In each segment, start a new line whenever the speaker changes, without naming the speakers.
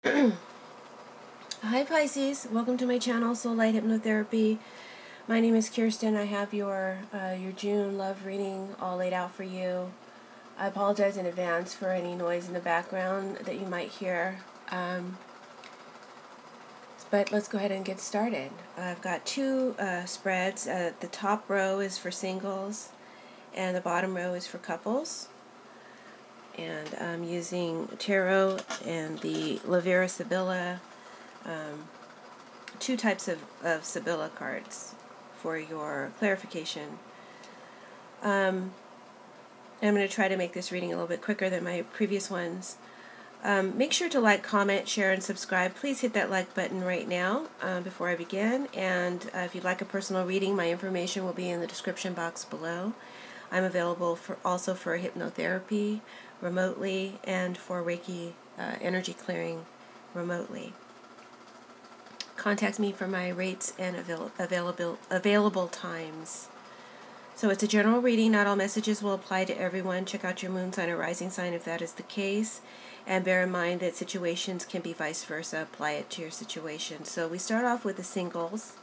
Hi Pisces, welcome to my channel, Soul Light Hypnotherapy. My name is Kirsten. I have your June love reading all laid out for you. I apologize in advance for any noise in the background that you might hear. But let's go ahead and get started. I've got two spreads. The top row is for singles and the bottom row is for couples. And I'm using tarot and the Lavera Sibilla, two types of Sibilla cards for your clarification. I'm going to try to make this reading a little bit quicker than my previous ones. Make sure to like, comment, share, and subscribe. Please hit that like button right now before I begin. And if you'd like a personal reading, my information will be in the description box below. I'm available also for hypnotherapy remotely and for Reiki energy clearing remotely. Contact me for my rates and available times. So it's a general reading. Not all messages will apply to everyone. Check out your moon sign or rising sign if that is the case. And bear in mind that situations can be vice versa. Apply it to your situation. So we start off with the singles.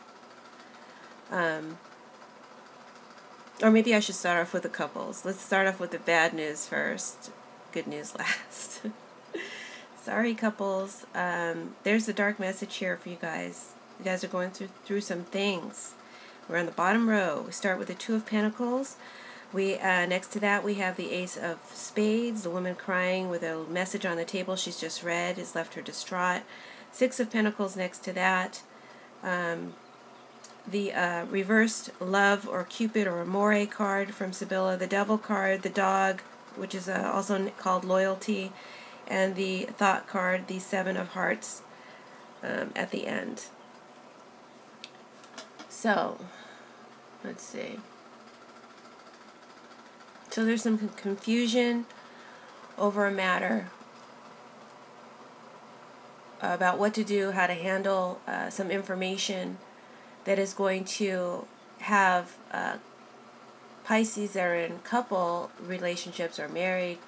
Or maybe I should start off with the couples. Let's start off with the bad news first. Good news last. Sorry, couples. There's the dark message here for you guys. You guys are going through some things. We're on the bottom row. We start with the Two of Pentacles. Next to that we have the Ace of Spades. The woman crying with a message on the table she's just read has left her distraught. Six of Pentacles next to that. The reversed Love or Cupid or Amore card from Sibilla. The Devil card. The Dog, which is also called Loyalty. And the Thought card, the Seven of Hearts at the end. So, let's see. So there's some confusion over a matter about what to do, how to handle some information that is going to have Pisces that are in couple relationships or married,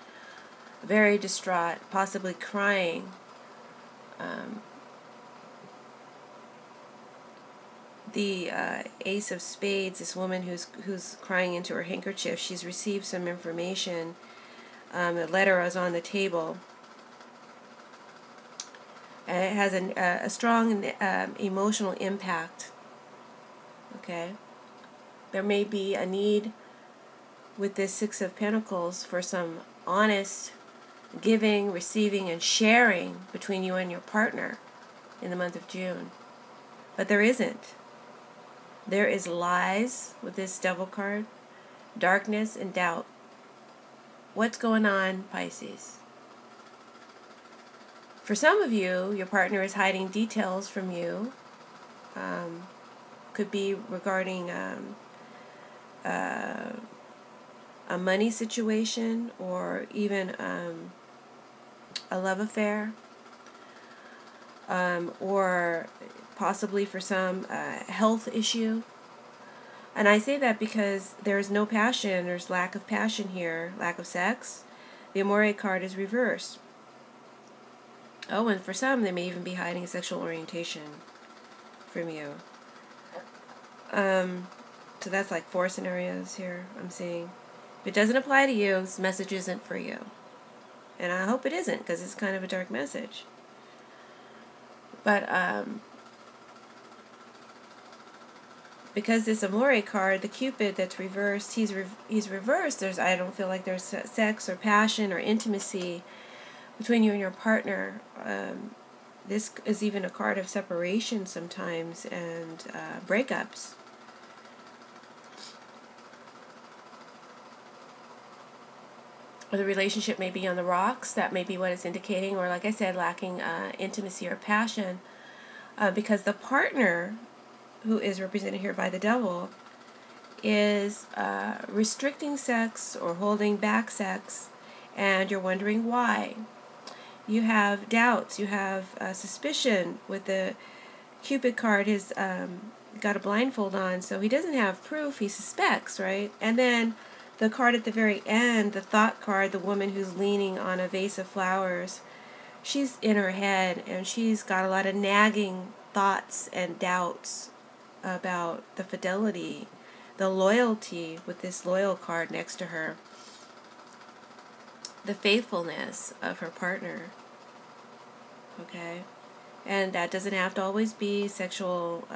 very distraught, possibly crying. The Ace of Spades, this woman who's crying into her handkerchief, she's received some information. The letter is on the table, and it has a strong emotional impact. Okay, there may be a need with this Six of Pentacles for some honest giving, receiving, and sharing between you and your partner in the month of June. But there isn't. There is lies with this Devil card, darkness and doubt. What's going on, Pisces? For some of you, your partner is hiding details from you. Could be regarding a money situation or even a love affair, or possibly for some health issue. And I say that because there's no passion, there's lack of passion here, lack of sex. The Amore card is reversed. Oh, and for some, they may even be hiding a sexual orientation from you. So that's like 4 scenarios here I'm seeing. If it doesn't apply to you, this message isn't for you. And I hope it isn't, because it's kind of a dark message. But because this Amore card, the Cupid that's reversed, he's reversed. I don't feel like there's sex or passion or intimacy between you and your partner. This is even a card of separation sometimes and breakups. Or the relationship may be on the rocks. That may be what it's indicating. Or like I said, lacking intimacy or passion. Because the partner, who is represented here by the Devil, is restricting sex or holding back sex, and you're wondering why. You have doubts, you have suspicion. With the Cupid card, he's got a blindfold on, so he doesn't have proof, he suspects, right? And then the card at the very end, the Thought card, the woman who's leaning on a vase of flowers, she's in her head, and she's got a lot of nagging thoughts and doubts about the fidelity, the loyalty with this loyal card next to her, the faithfulness of her partner. Okay? And that doesn't have to always be sexual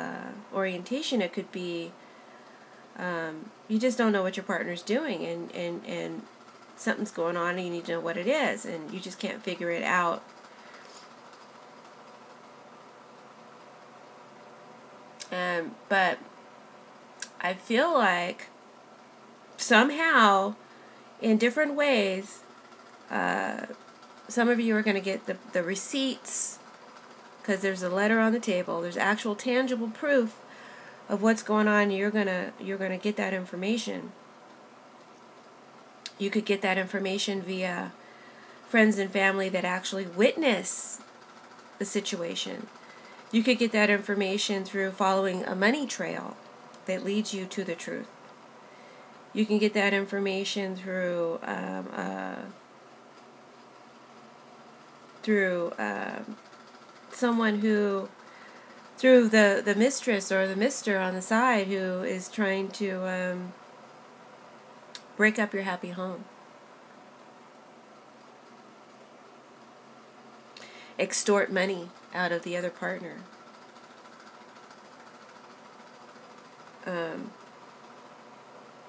orientation. It could be you just don't know what your partner's doing, and something's going on and you need to know what it is, and you just can't figure it out. But I feel like somehow, in different ways, some of you are going to get the receipts, because there's a letter on the table. There's actual tangible proof of what's going on. You're gonna get that information. You could get that information via friends and family that actually witness the situation. You could get that information through following a money trail that leads you to the truth. You can get that information through someone who, through the mistress or the mister on the side, who is trying to break up your happy home. Extort money out of the other partner.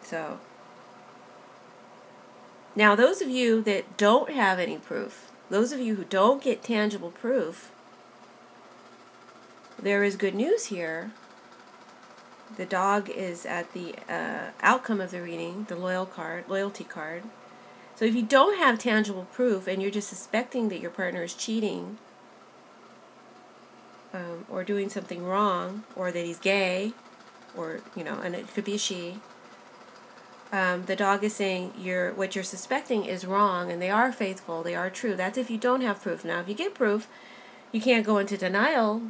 So, now those of you that don't have any proof, those of you who don't get tangible proof, there is good news here. The dog is at the outcome of the reading, the loyalty card. So if you don't have tangible proof and you're just suspecting that your partner is cheating or doing something wrong, or that he's gay, or, and it could be a she, the dog is saying what you're suspecting is wrong, and they are faithful, they are true. That's if you don't have proof. Now, if you get proof, you can't go into denial.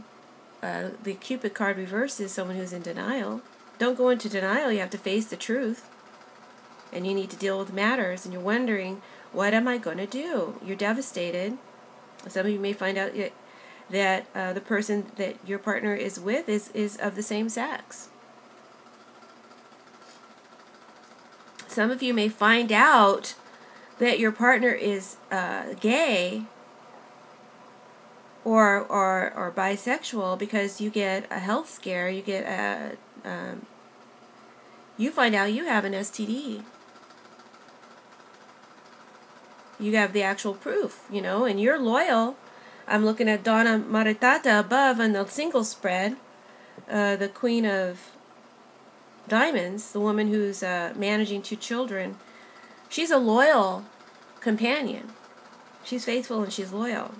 The Cupid card reversed is someone who's in denial. Don't go into denial. You have to face the truth. And you need to deal with matters. And you're wondering, what am I going to do? You're devastated. Some of you may find out that the person that your partner is with is of the same sex. Some of you may find out that your partner is gay or bisexual because you get a health scare. You get you find out you have an STD. You have the actual proof, and you're loyal. I'm looking at Donna Maritata above on the single spread, the Queen of Diamonds, the woman who's managing 2 children. She's a loyal companion. She's faithful and she's loyal.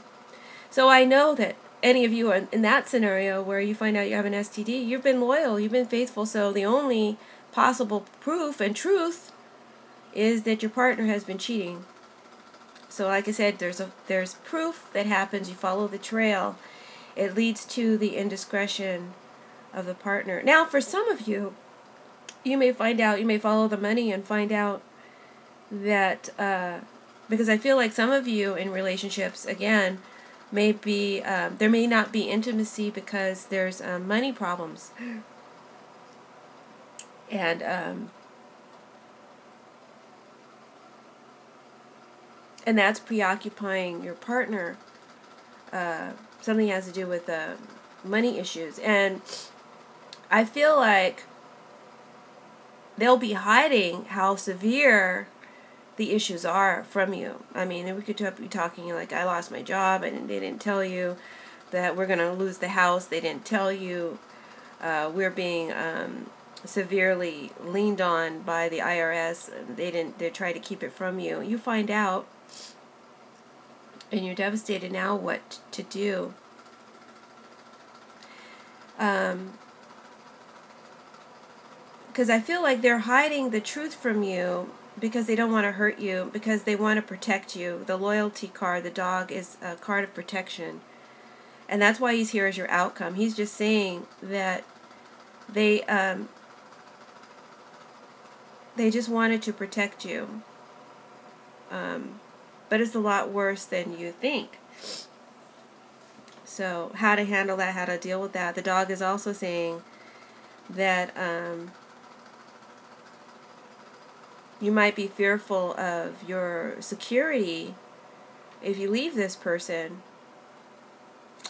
So I know that any of you are in that scenario where you find out you have an STD, you've been loyal, you've been faithful. So the only possible proof and truth is that your partner has been cheating. So like I said, there's proof that happens. You follow the trail. It leads to the indiscretion of the partner. Now, for some of you, you may follow the money and find out that, because I feel like some of you in relationships, again, may be, there may not be intimacy because there's money problems. And that's preoccupying your partner. Something has to do with money issues. And I feel like they'll be hiding how severe the issues are from you. I mean, we could be talking like, I lost my job and they didn't tell you that we're going to lose the house. They didn't tell you we're being severely leaned on by the IRS. They tried to keep it from you. You find out and you're devastated. Now what to do? Because I feel like they're hiding the truth from you because they don't want to hurt you, because they want to protect you. The loyalty card, the dog, is a card of protection. And that's why he's here as your outcome. He's just saying that they just wanted to protect you. But it's a lot worse than you think. So how to handle that, how to deal with that. The dog is also saying that you might be fearful of your security if you leave this person.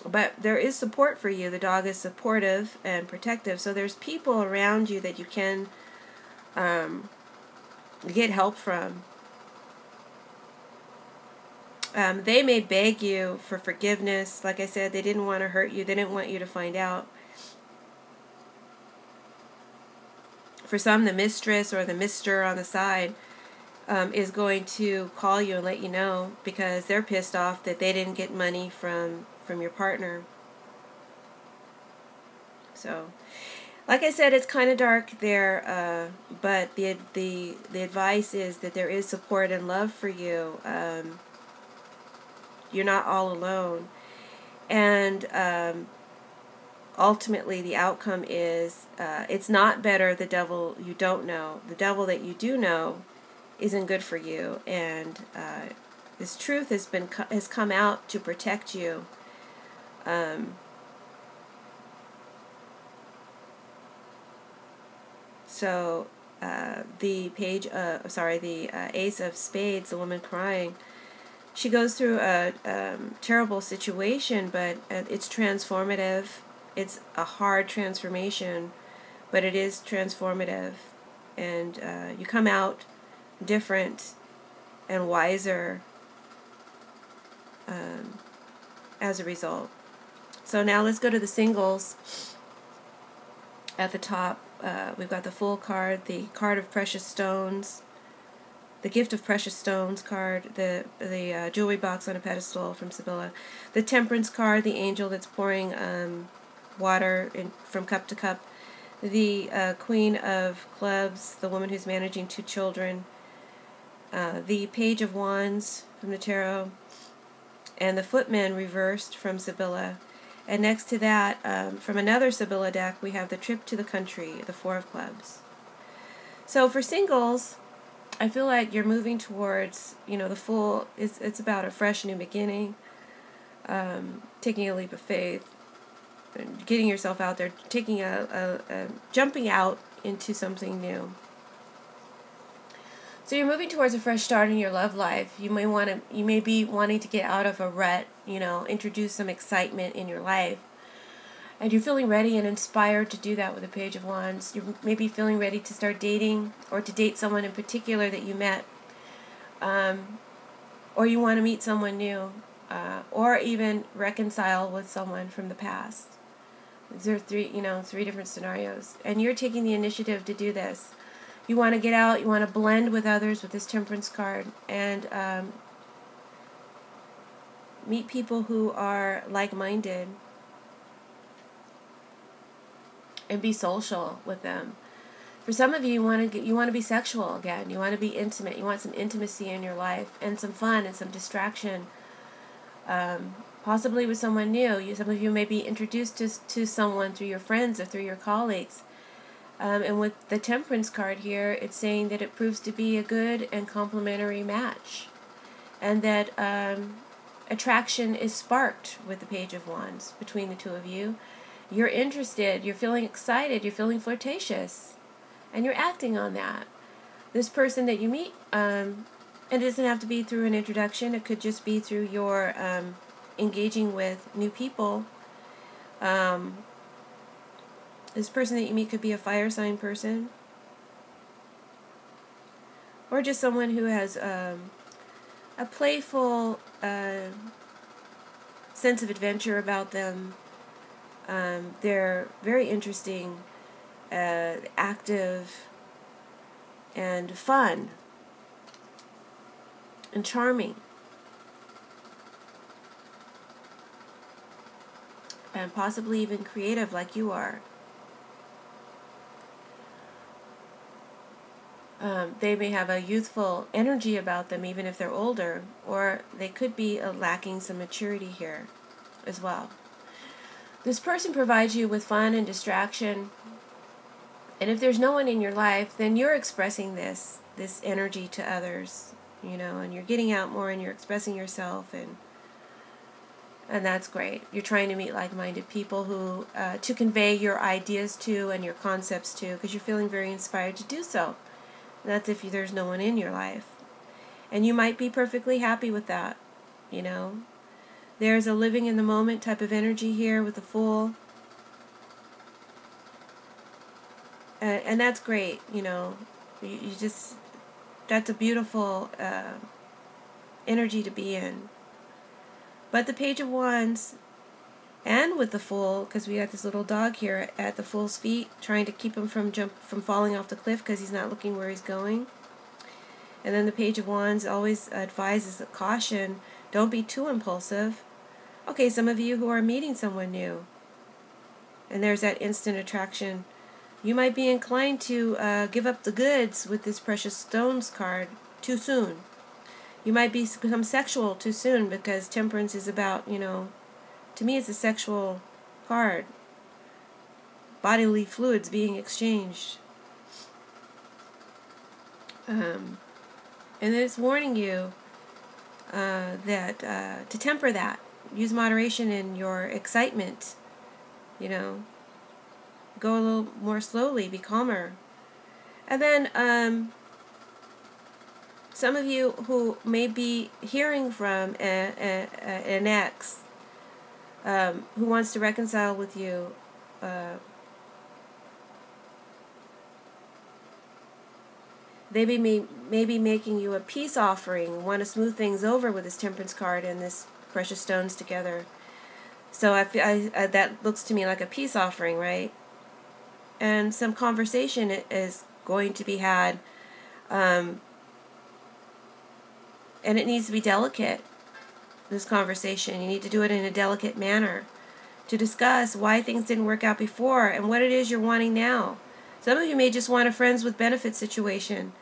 But there is support for you. The dog is supportive and protective. So there's people around you that you can get help from. They may beg you for forgiveness. Like I said, they didn't want to hurt you. They didn't want you to find out. For some, the mistress or the mister on the side is going to call you and let you know, because they're pissed off that they didn't get money from your partner. So, like I said, it's kind of dark there, but the advice is that there is support and love for you. You're not all alone. And ultimately, the outcome is it's not better the devil you don't know. The devil that you do know isn't good for you. And this truth has come out to protect you. So the Ace of Spades, the woman crying, she goes through a terrible situation, but it's transformative. It's a hard transformation, but it is transformative. And you come out different and wiser as a result. So now let's go to the singles. At the top, we've got the Fool card, the card of precious stones, the gift of precious stones card, the jewelry box on a pedestal from Sibylla, the Temperance card, the angel that's pouring water from cup to cup, the Queen of Clubs, the woman who's managing 2 children, the Page of Wands from the tarot, and the Footman reversed from Sibylla. And next to that, from another Sibylla deck, we have the Trip to the Country, the 4 of Clubs. So for singles, I feel like you're moving towards, the Fool. It's about a fresh new beginning, taking a leap of faith, and getting yourself out there, taking jumping out into something new. So you're moving towards a fresh start in your love life. You may be wanting to get out of a rut, introduce some excitement in your life. And you're feeling ready and inspired to do that with the Page of Wands. You may be feeling ready to start dating, or to date someone in particular that you met. Or you want to meet someone new, or even reconcile with someone from the past. These are three different scenarios. And you're taking the initiative to do this. You want to get out, you want to blend with others with this Temperance card, and meet people who are like-minded, and be social with them. For some of you, you want to be sexual again. You want to be intimate. You want some intimacy in your life, and some fun and some distraction. Possibly with someone new. Some of you may be introduced to someone through your friends or through your colleagues. And with the Temperance card here, it's saying that it proves to be a good and complementary match. And that attraction is sparked with the Page of Wands between the two of you. You're interested, you're feeling excited, you're feeling flirtatious, and you're acting on that. This person that you meet, and it doesn't have to be through an introduction, it could just be through your engaging with new people. This person that you meet could be a fire sign person, or just someone who has a playful sense of adventure about them. They're very interesting, active, and fun, and charming, and possibly even creative like you are. They may have a youthful energy about them even if they're older, or they could be lacking some maturity here as well. This person provides you with fun and distraction, and if there's no one in your life, then you're expressing this energy to others, and you're getting out more and you're expressing yourself, and And that's great. You're trying to meet like-minded people who to convey your ideas to and your concepts to, because you're feeling very inspired to do so. And that's if there's no one in your life. And you might be perfectly happy with that, you know. There's a living in the moment type of energy here with the Fool. And that's great, you know. You just, that's a beautiful energy to be in. But the Page of Wands, and with the Fool, because we got this little dog here at the Fool's feet, trying to keep him from falling off the cliff because he's not looking where he's going. And then the Page of Wands always advises caution, don't be too impulsive. Okay, some of you who are meeting someone new, and there's that instant attraction, you might be inclined to give up the goods with this Precious Stones card too soon. You might become sexual too soon, because Temperance is about, you know, to me it's a sexual card. Bodily fluids being exchanged. And then it's warning you that to temper that. Use moderation in your excitement, you know. Go a little more slowly, be calmer. And then some of you who may be hearing from an ex who wants to reconcile with you, they may be making you a peace offering, want to smooth things over with this Temperance card and this Precious Stones together. So that looks to me like a peace offering, right? And some conversation is going to be had, and it needs to be delicate, this conversation. You need to do it in a delicate manner to discuss why things didn't work out before and what it is you're wanting now. Some of you may just want a friends with benefits situation,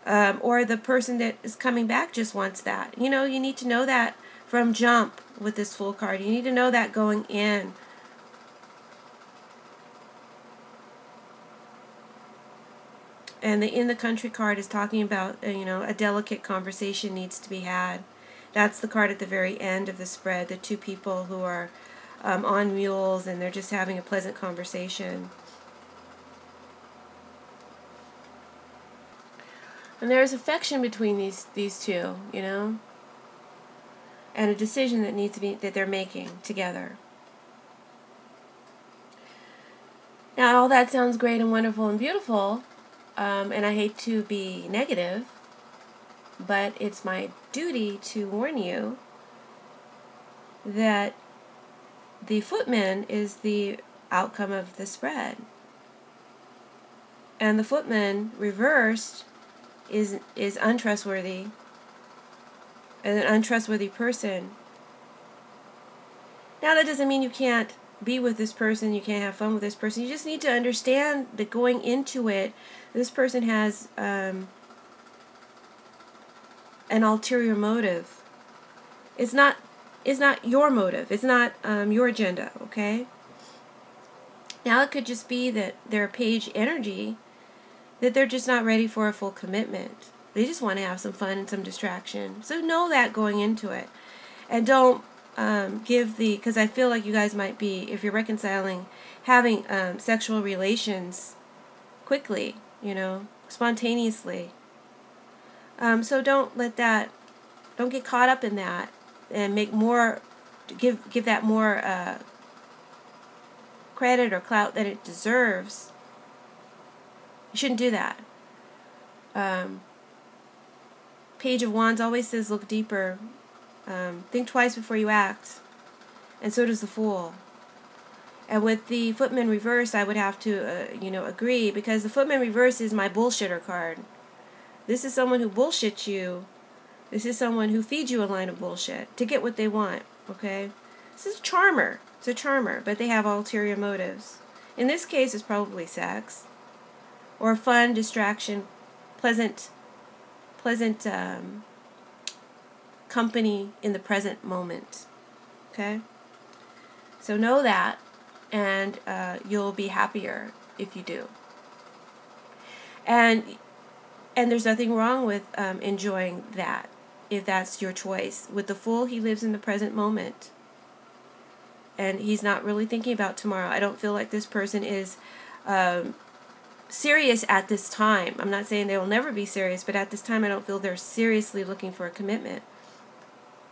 or the person that is coming back just wants that. You know, you need to know that from jump with this Fool card. You need to know that going in. And the In the Country card is talking about, you know, a delicate conversation needs to be had. That's the card at the very end of the spread, the two people who are on mules and they're just having a pleasant conversation. And there's affection between these two, you know, and a decision that needs to be, that they're making together. Now, all that sounds great and wonderful and beautiful, and I hate to be negative, but it's my duty to warn you that the Footman is the outcome of the spread. And the Footman reversed is untrustworthy, and an untrustworthy person. Now that doesn't mean you can't be with this person, you can't have fun with this person. You just need to understand that going into it, this person has an ulterior motive. It's not your motive. It's not your agenda, okay? Now it could just be that they're page energy, that they're just not ready for a full commitment. They just want to have some fun and some distraction. So know that going into it. And don't because I feel like you guys might be, if you're reconciling, having sexual relations quickly, you know, spontaneously. So don't let that, don't get caught up in that and make more, give that more credit or clout than it deserves. You shouldn't do that. Page of Wands always says look deeper. Think twice before you act. And so does the Fool. And with the Footman reverse, I would have to, agree, because the Footman reverse is my bullshitter card. This is someone who bullshits you. This is someone who feeds you a line of bullshit to get what they want, okay? This is a charmer. It's a charmer, but they have ulterior motives. In this case, it's probably sex, or fun, distraction, pleasant company in the present moment, okay? So know that, and you'll be happier if you do. And there's nothing wrong with enjoying that, if that's your choice. With the Fool, he lives in the present moment. and he's not really thinking about tomorrow. I don't feel like this person is serious at this time. I'm not saying they will never be serious, but at this time I don't feel they're seriously looking for a commitment.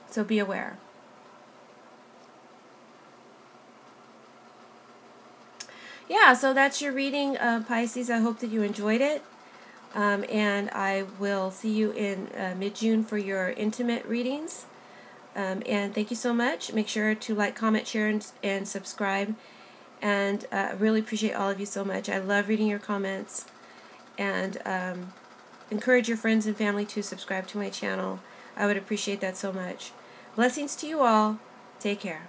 So be aware. Yeah, so that's your reading, Pisces. I hope that you enjoyed it. And I will see you in mid-June for your intimate readings. And thank you so much. Make sure to like, comment, share, and subscribe. And I really appreciate all of you so much. I love reading your comments. And encourage your friends and family to subscribe to my channel. I would appreciate that so much. Blessings to you all. Take care.